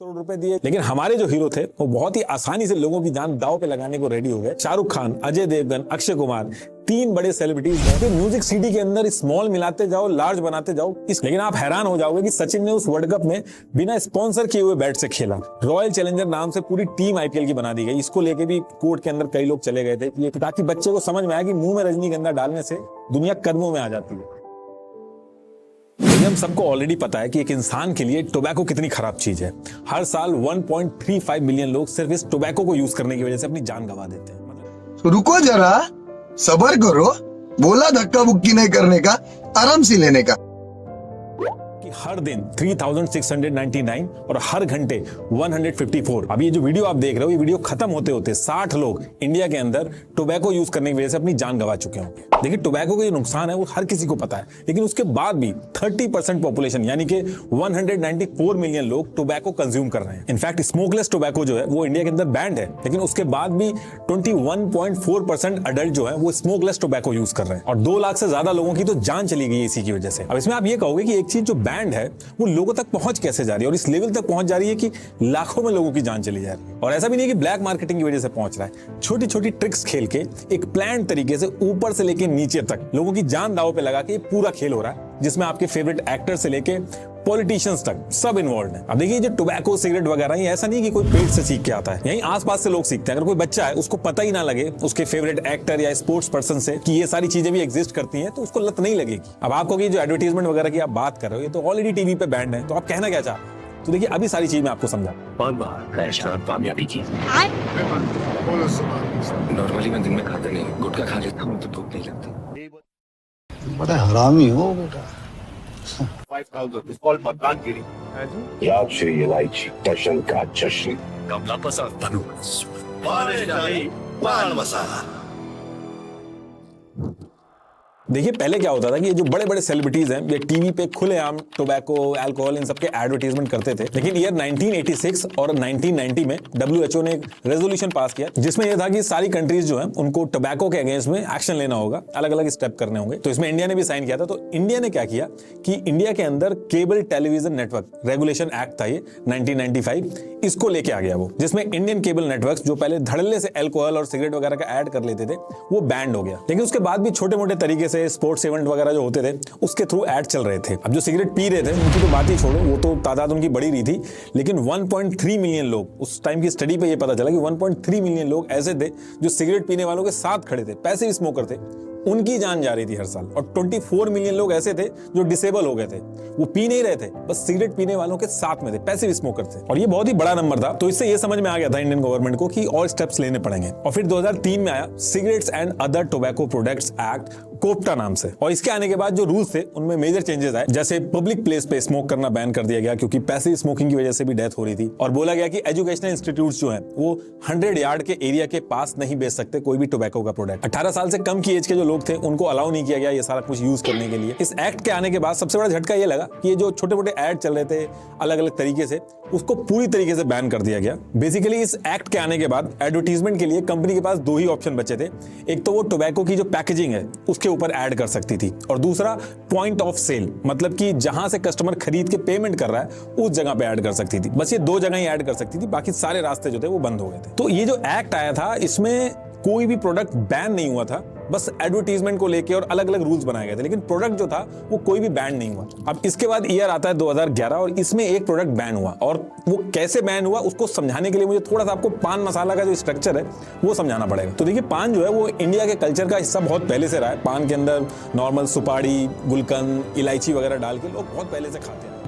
करोड़ रुपए दिए। लेकिन हमारे जो हीरो थे वो बहुत ही आसानी से लोगों की जान दांव पे लगाने को रेडी हो गए। शाहरुख खान, अजय देवगन, अक्षय कुमार, तीन बड़े सेलिब्रिटीज हैं जो म्यूजिक सीडी के अंदर स्मॉल मिलाते जाओ, लार्ज बनाते जाओ। लेकिन आप हैरान हो जाओगे कि सचिन ने उस वर्ल्ड कप में बिना स्पॉन्सर किए हुए बैट से खेला। रॉयल चैलेंजर नाम से पूरी टीम आईपीएल की बना दी गई। इसको लेके भी कोर्ट के अंदर कई लोग चले गए थे, ताकि बच्चे को समझ में आया कि मुंह में रजनीगंधा डालने से दुनिया कदमों में आ जाती है। हम सबको ऑलरेडी पता है कि एक इंसान के लिए टोबैको कितनी खराब चीज है। हर साल 1.35 मिलियन लोग सिर्फ इस टोबैको को यूज करने की वजह से अपनी जान गंवा देते हैं। तो रुको जरा, सब्र करो। बोला धक्का बुक्की नहीं करने का, आराम से लेने का। कि हर दिन 3699 और हर घंटे 154। अब ये जो वीडियो आप देख रहे हो, ये वीडियो खत्म होते होते 60 लोग इंडिया के अंदर टोबैको यूज करने की वजह से अपनी जान गंवा चुके होंगे। देखिए, टोबैको का ये नुकसान है वो हर किसी को पता है, लेकिन उसके बाद भी 30% पॉपुलेशन यानी कि 194 मिलियन लोग टोबैको कंज्यूम कर रहे हैं। इनफैक्ट स्मोकलेस टोबैको जो है वो इंडिया के अंदर बैंड है, लेकिन उसके बाद भी 21.4% अडल्ट जो है वो स्मोकलेस टोबैको यूज कर रहे हैं और 2 लाख से ज्यादा लोगों की तो जान चली गई इसी की वजह से। अब इसमें आप ये कहोगे कि एक चीज जो बैंड है वो लोगों तक पहुंच कैसे जा रही है, और इस लेवल तक पहुंच जा रही है कि लाखों में लोगों की जान चली जा रही है। और ऐसा भी नहीं है कि ब्लैक मार्केटिंग की वजह से पहुंच रहा है। छोटी छोटी ट्रिक्स खेल के एक प्लान तरीके से ऊपर से लेके नीचे तक लोगों की जान दांव पे लगा के पूरा खेल हो रहा है, जिसमें आपके फेवरेट एक्टर से लेके पॉलिटिशियंस तक सब इन्वॉल्व है। अब देखिए, जो टोबैको, सिगरेट वगैरह, ये ऐसा नहीं कि कोई पेट से सीख के आता है, यहीं आसपास से लोग सीखते हैं। अगर कोई बच्चा है उसको पता ही ना लगे उसके फेवरेट एक्टर या स्पोर्ट्स पर्सन से कि ये सारी चीजें भी एग्जिस्ट करती हैं, तो उसको लत नहीं लगेगी। अब आपको कि जो एडवर्टाइजमेंट वगैरह की आप बात कर रहे हो, ये तो ऑलरेडी टीवी पे बैंड है, तो आप कहना क्या चाहते हैं? तो देखिए, अभी सारी चीज मैं आपको समझा। बहुत बार कामयाबी की। नॉर्मली मैं दिन में खाता नहीं, गुटखा खा लेता हूँ तो भूख नहीं लगती। बड़ा हरामी हो बेटा। राजश्री इलायची टशन का जश्न। कमला पसंद बनू। पान मसाला। देखिए, पहले क्या होता था कि ये जो बड़े बड़े सेलिब्रिटीज हैं ये टीवी पे खुलेआम टोबैको, अल्कोहल, इन सबके एडवर्टाइजमेंट करते थे। लेकिन ईयर 1986 और 1990 में WHO ने एक रेजोल्यूशन पास किया जिसमें यह था कि सारी कंट्रीज जो हैं उनको टोबैको के अगेंस्ट में एक्शन लेना होगा, अलग अलग स्टेप करने होंगे। तो इसमें इंडिया ने भी साइन किया था। तो इंडिया ने क्या किया कि इंडिया के अंदर cable television network regulation act था ये 1995, इसको लेके आ गया वो, जिसमें इंडियन केबल नेटवर्क जो पहले धड़ल्ले से अल्कोहल और सिगरेट वगैरह का ऐड कर लेते थे वो बैंड हो गया। लेकिन उसके बाद भी छोटे मोटे तरीके से स्पोर्ट्स इवेंट वगैरह जो होते थे उसके थ्रू ऐड चल रहे थे। अब जो सिगरेट पी रहे थे उनकी तो बात ही छोड़ो, वो तो तादाद उनकी बढ़ी रही थी, लेकिन 1.3 मिलियन लोग, उस टाइम की स्टडी पे ये पता चला कि 1.3 मिलियन लोग ऐसे थे जो सिगरेट पीने वालों के साथ खड़े थे, पैसिव स्मोकर थे, उनकी जान जा रही थी हर साल। और 24 मिलियन लोग ऐसे थे जो डिसेबल हो गए थे, वो पी नहीं रहे थे, बस सिगरेट पीने वालों के साथ में थे, पैसिव स्मोकर थे। और ये बहुत ही बड़ा नंबर था। तो इससे ये समझ में आ गया था इंडियन गवर्नमेंट को कि और स्टेप्स लेने पड़ेंगे। और फिर 2003 में आया cigarettes and other tobacco products act, कोप्टा नाम से। और इसके आने के बाद जो रूल्स थे उनमें मेजर चेंजेस आए, जैसे पब्लिक प्लेस पे स्मोक करना बैन कर दिया गया क्योंकि पैसिव स्मोकिंग की वजह से भी डेथ हो रही थी। और बोला गया कि एजुकेशनल इंस्टीट्यूट्स जो हैं वो 100 यार्ड के एरिया के पास नहीं बेच सकते कोई भी टोबैको का प्रोडक्ट। 18 साल से कम की एज के जो लोग थे उनको अलाउ नहीं किया गया ये सारा कुछ यूज करने के लिए। इस एक्ट के आने के बाद सबसे बड़ा झटका ये लगा कि ये जो छोटे मोटे ऐड चल रहे थे अलग अलग तरीके से, उसको पूरी तरीके से बैन कर दिया गया। बेसिकली इस एक्ट के आने के बाद एडवर्टीजमेंट के लिए कंपनी के पास 2 ही ऑप्शन बचे थे। एक तो वो टोबैको की जो पैकेजिंग है उसके ऊपर ऐड कर सकती थी, और दूसरा पॉइंट ऑफ सेल, मतलब कि जहां से कस्टमर खरीद के पेमेंट कर रहा है उस जगह पे ऐड कर सकती थी। बस ये 2 जगह ही ऐड कर सकती थी, बाकी सारे रास्ते जो थे वो बंद हो गए थे। तो ये जो एक्ट आया था इसमें कोई भी प्रोडक्ट बैन नहीं हुआ था, बस एडवर्टीजमेंट को लेके और अलग अलग रूल्स बनाए गए थे, लेकिन प्रोडक्ट जो था वो कोई भी बैन नहीं हुआ। अब इसके बाद ईयर आता है 2011 और इसमें एक प्रोडक्ट बैन हुआ, और वो कैसे बैन हुआ उसको समझाने के लिए मुझे थोड़ा सा आपको पान मसाला का जो स्ट्रक्चर है वो समझाना पड़ेगा। तो देखिए, पान जो है वो इंडिया के कल्चर का हिस्सा बहुत पहले से रहा है। पान के अंदर नॉर्मल सुपारी, गुलकंद, इलायची वगैरह डाल के लोग बहुत पहले से खाते हैं।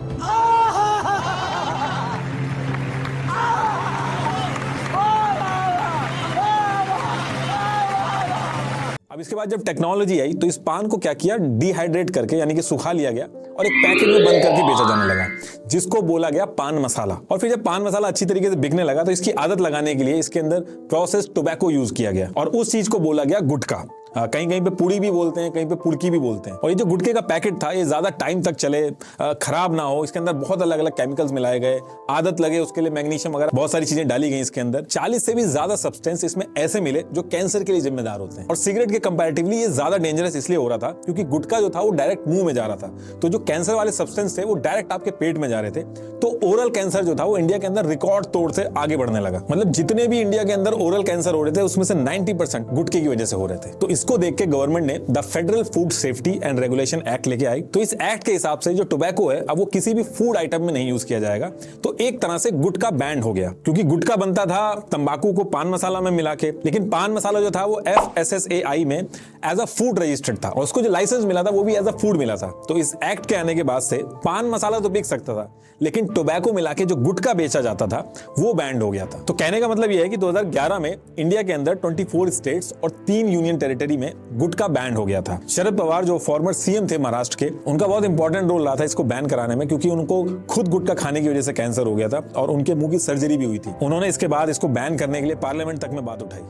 अब इसके बाद जब टेक्नोलॉजी आई तो इस पान को क्या किया, डिहाइड्रेट करके यानी कि सुखा लिया गया और एक पैकेट में बंद करके बेचा जाने लगा, जिसको बोला गया पान मसाला। और फिर जब पान मसाला अच्छी तरीके से बिकने लगा तो इसकी आदत लगाने के लिए इसके अंदर प्रोसेस्ड टोबैको यूज किया गया और उस चीज को बोला गया गुटखा। कहीं कहीं पे पुड़ी भी बोलते हैं, कहीं पे पुड़की भी बोलते हैं। और ये जो गुटखे का पैकेट था ये ज्यादा टाइम तक चले, खराब ना हो, इसके अंदर बहुत अलग अलग केमिकल्स मिलाए गए, आदत लगे उसके लिए मैग्नीशियम वगैरह बहुत सारी चीजें डाली गई इसके अंदर। 40 से भी ज्यादा सब्सटेंस इसमें ऐसे मिले जो कैंसर के लिए जिम्मेदार होते हैं। और सिगरेट के कंपैरेटिवली ये ज्यादा डेंजरस इसलिए हो रहा था क्योंकि गुटखा जो था वो डायरेक्ट मुंह में जा रहा था, तो जो कैंसर वाले सब्सटेंस थे वो डायरेक्ट आपके पेट में जा रहे थे। तो ओरल कैंसर जो था वो इंडिया के अंदर रिकॉर्ड तोड़ से आगे बढ़ने लगा। मतलब जितने भी इंडिया के अंदर ओरल कैंसर हो रहे थे उसमें से 90% गुटखे की वजह से हो रहे थे। तो इसको देख के गवर्नमेंट ने the federal food safety and regulation act लेके आई। तो इस एक्ट के हिसाब से जो टोबैको है अब वो किसी भी फूड आइटम में नहीं यूज किया जाएगा। तो एक तरह से गुटखा बैंड हो गया, क्योंकि गुटखा बनता था तंबाकू को पान मसाला में मिला के, लेकिन पान मसाला जो था वो FSSAI में एज अ फूड रजिस्टर्ड था और उसको जो लाइसेंस मिला था वो भी एज अ फूड मिला था। तो इस एक्ट के आने के बाद से पान मसाला तो बिक सकता था, लेकिन टोबैको मिला के जो गुटखा बेचा जाता था वो बैंड हो गया था। तो कहने का मतलब यह है कि 2011 में इंडिया के अंदर 24 स्टेट्स और 3 यूनियन टेरिटरी में गुटखा बैंड हो गया था। शरद पवार जो फॉर्मर सीएम थे महाराष्ट्र के, उनका बहुत इंपॉर्टेंट रोल रहा था इसको बैन कराने में, क्योंकि उनको खुद गुटखा खाने की वजह से कैंसर हो गया था और उनके मुंह की सर्जरी भी हुई थी। उन्होंने इसके बाद इसको बैन करने के लिए पार्लियामेंट तक में बात उठाई।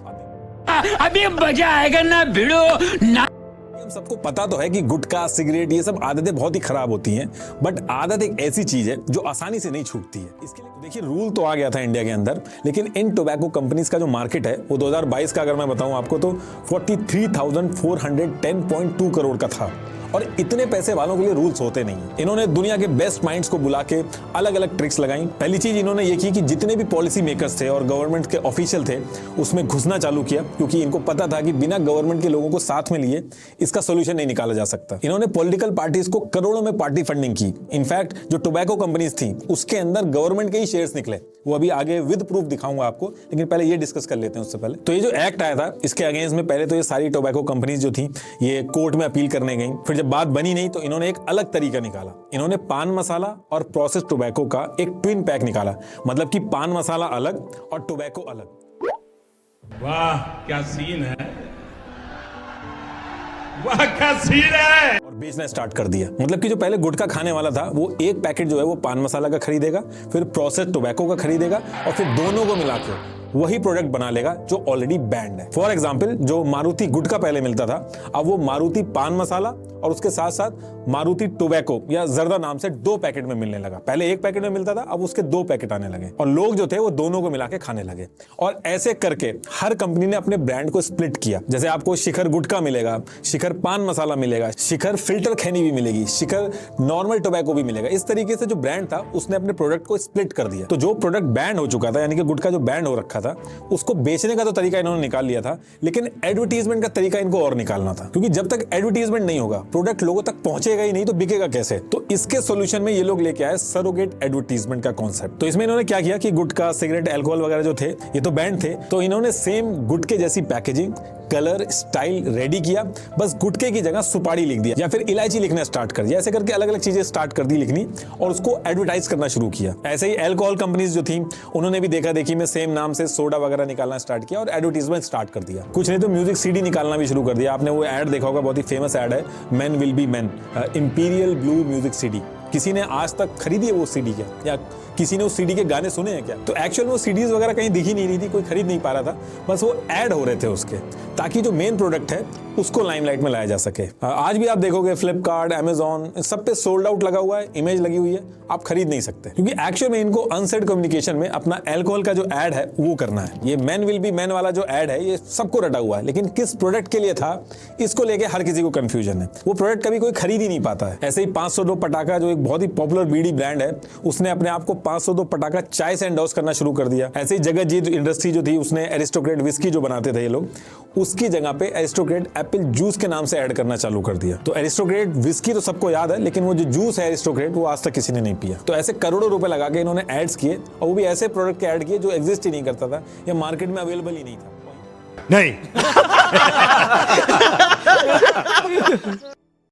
अभी मजा आएगा ना भिड़ो ना। हम सबको पता तो है कि गुटखा, सिगरेट, ये सब आदतें बहुत ही खराब होती हैं, बट आदत एक ऐसी चीज है जो आसानी से नहीं छूटती है। इसके लिए देखिए रूल तो आ गया था इंडिया के अंदर, लेकिन इन टोबैको कंपनीज का जो मार्केट है वो 2022 का अगर मैं बताऊं आपको तो 43,410.2 करोड़ का था। और इतने पैसे वालों के लिए रूल्स होते नहीं। इन्होंने दुनिया के बेस्ट माइंड्स को बुला के अलग अलग ट्रिक्स लगाई। पहली चीज इन्होंने ये की कि जितने भी पॉलिसी मेकर्स थे और गवर्नमेंट के ऑफिशियल थे उसमें घुसना चालू किया, क्योंकि इनको पता था कि बिना गवर्नमेंट के लोगों को साथ में लिए इसका सोल्यूशन नहीं निकाला जा सकता। इन्होंने पॉलिटिकल पार्टीज को करोड़ों में पार्टी फंडिंग की। इनफैक्ट जो टोबैको कंपनीज थी उसके अंदर गवर्नमेंट के ही शेयर्स निकले, वो अभी आगे विद प्रूफ दिखाऊंगा आपको, लेकिन पहले ये डिस्कस कर लेते हैं उससे पहले। तो ये जो एक्ट आया था इसके अगेंस्ट में पहले तो ये सारी टोबैको कंपनीज जो थी ये कोर्ट में अपील करने गई। फिर जब बात बनी नहीं तो इन्होंने एक अलग तरीका निकाला। इन्होंने पान मसाला और प्रोसेस टोबैको का एक ट्विन पैक निकाला, मतलब कि पान मसाला अलग और टोबैको अलग। वाह क्या सीन है, वाह क्या सीन है। और बेचना स्टार्ट कर दिया। मतलब कि जो पहले गुटखा खाने वाला था वो एक पैकेट जो है वो पान मसाला का खरीदेगा, फिर प्रोसेस टोबैको का खरीदेगा और फिर दोनों को मिला के वही प्रोडक्ट बना लेगा जो ऑलरेडी बैंड है। फॉर एग्जाम्पल जो मारुति गुटखा पहले मिलता था, अब वो मारुति पान मसाला और उसके साथ साथ मारुति टोबैको या जर्दा नाम से 2 पैकेट में मिलने लगा। पहले एक पैकेट में मिलता था, अब उसके 2 पैकेट आने लगे और लोग जो थे वो दोनों को मिला के खाने लगे। और ऐसे करके हर कंपनी ने अपने ब्रांड को स्प्लिट किया। जैसे आपको शिखर गुटखा मिलेगा, शिखर पान मसाला मिलेगा, शिखर फिल्टर खैनी भी मिलेगी, शिखर नॉर्मल टोबैको भी मिलेगा। इस तरीके से जो ब्रांड था उसने अपने प्रोडक्ट को स्प्लिट कर दिया। तो जो प्रोडक्ट बैंड हो चुका था, यानी कि गुटखा जो बैंड हो रखा था, उसको बेचने का तो तरीका इन्होंने निकाल लिया था, लेकिन एडवर्टीजमेंट का तरीका इनको और निकालना था, क्योंकि जब तक एडवर्टीजमेंट नहीं होगा प्रोडक्ट लोगों तक पहुंचेगा ही नहीं तो बिकेगा कैसे। तो इसके सॉल्यूशन में ये लोग लेके आए सरोगेट एडवर्टीजमेंट का कॉन्सेप्ट। तो इसमें इन्होंने क्या किया कि गुटखा, सिगरेट, अल्कोहल वगैरह जो थे ये तो बैंड थे, तो इन्होंने सेम गुटके जैसी पैकेजिंग, कलर, स्टाइल रेडी किया, बस गुटके की जगह सुपारी लिख दिया या फिर इलायची लिखना स्टार्ट कर दिया। ऐसे करके अलग अलग चीजें स्टार्ट कर दी लिखनी और उसको एडवर्टाइज करना शुरू किया। ऐसे ही अल्कोहल कंपनीज जो थी उन्होंने भी देखा देखी में सेम नाम से सोडा वगैरह निकालना स्टार्ट किया और एडवर्टीजमेंट स्टार्ट कर दिया। कुछ नहीं तो म्यूजिक सीडी निकालना भी शुरू कर दिया। आपने वो एड देखा होगा, बहुत ही फेमस एड है, man will be man, imperial blue music CD. किसी ने आज तक खरीदी है वो सीडी क्या, या किसी ने उस सीडी के गाने सुने हैं क्या? तो एक्चुअल में वो सीडीज वगैरह कहीं दिखी नहीं रही थी, कोई खरीद नहीं पा रहा था, बस वो ऐड हो रहे थे उसके, ताकि जो मेन प्रोडक्ट है उसको लाइमलाइट में लाया जा सके। आज भी आप देखोगे फ्लिपकार्ट, अमेजॉन, सब पे सोल्ड आउट लगा हुआ है, इमेज लगी हुई है, आप खरीद नहीं सकते, क्योंकि एक्चुअल में इनको अनसेड कम्युनिकेशन में अपना अल्कोहल का जो ऐड है वो करना है। ये मैन विल बी मैन वाला जो ऐड है ये सबको रटा हुआ है, लेकिन किस प्रोडक्ट के लिए था इसको लेके हर किसी को कंफ्यूजन है। वो प्रोडक्ट कभी कोई खरीद ही नहीं पाता है। ऐसे ही 502 पटाखा जो एक बहुत ही पॉपुलर बीड़ी ब्रांड है, उसने अपने आप को 502 पटाखा चाय से एंडोर्स करना शुरू कर दिया। ऐसे ही जगतजीत इंडस्ट्री जो थी उसने एरिस्टोक्रेट विस्की जो बनाते थे ये लोग, उसकी जगह पे एरिस्टोक्रेट एप्पल जूस के नाम से ऐड करना चालू कर दिया। तो एरिस्टोक्रेट विस्की तो सबको याद है, लेकिन वो जो जूस है एरिस्टोक्रेट वो आज तक किसी ने नहीं पिया। तो ऐसे करोड़ों रुपए लगा के इन्होंने एड्स किए, और वो भी ऐसे प्रोडक्ट के ऐड किए जो एग्जिस्ट ही नहीं करता था या मार्केट में अवेलेबल ही नहीं था। नहीं